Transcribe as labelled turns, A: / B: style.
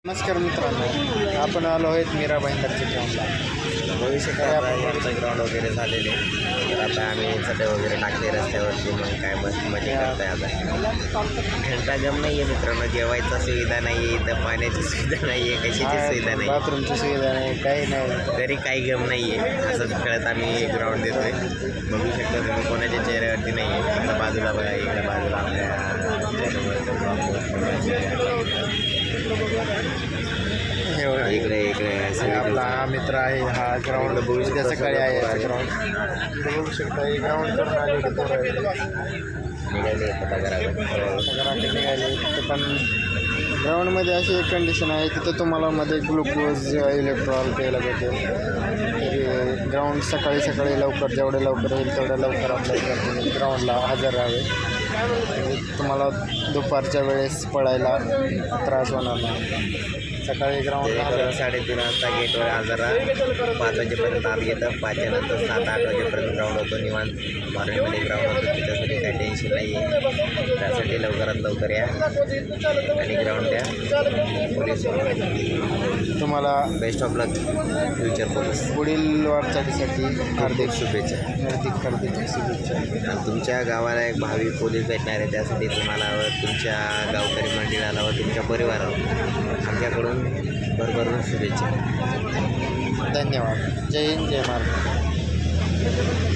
A: नमस्कार मित्रांनो, आपण आलो आहेत मीरा भाईंदरच्या ग्राउंडला.
B: भविष्यकाळात ग्राउंड वगैरे झालेले, तर आता आम्ही चटई वगैरे टाकले रस्त्यावरती. मग काय मस्त मजा करताय. आता घंटा गम नाही आहे मित्रांनो, जेवायचा सुविधा नाही आहे, इथं पाण्याची सुविधा नाही आहे, कशाची सुविधा नाही,
A: बाथरूमची सुविधा नाही, काही नाही,
B: तरी काही गम नाही आहे. असंच खेळत आम्ही ग्राउंड देतोय. बघू शकता तुम्ही, कोणाच्या चेहऱ्यावरती नाही आहे. आता बाजूला बघा, इकडे बाजूला आपल्या इकडे इकडे
A: आपला हा मित्र आहे. हा ग्राउंड उद्या सकाळी आहे. ग्राउंड बघू शकता, हे ग्राउंड करून आले
B: निघाले
A: घराकडे निघाले. तर पण ग्राउंडमध्ये अशी एक कंडिशन आहे, तिथं तुम्हाला मध्ये ग्लुकोज इलेक्ट्रॉल प्यायला भेटेल. तरी ग्राउंड सकाळी सकाळी लवकर, जेवढे लवकर होईल तेवढ्या लवकर आपल्या ग्राउंडला हजर राहावे. तुम्हाला दुपारच्या वेळेस पळायला त्रास होणार नाही. सकाळी ग्राउंडला
B: 3:30 वाजता गेटवर हजर राहा. 5 वाजेपर्यंत आत येतं. 5च्या नंतर 7-8 वाजेपर्यंत ग्राउंड होतो. निवांत मॉर्निंगमध्ये ग्राउंड होतो. त्याच्यासाठी काही टेन्शन नाही आहे. त्यासाठी लवकरात लवकर या आणि ग्राउंड द्या. पोलीस
A: तुम्हाला
B: best of luck future police.
A: पुढील वाटचालीसाठी
B: हार्दिक शुभेच्छा.
A: हार्दिक शुभेच्छा.
B: आणि तुमच्या गावाला एक भावी पोलीस भेटणार आहे. त्यासाठी तुम्हाला व तुमच्या गावकरी मंडळाला व तुमच्या परिवाराला आमच्याकडून भरभरून शुभेच्छा.
A: धन्यवाद. जय हिंद, जय महाराष्ट्र.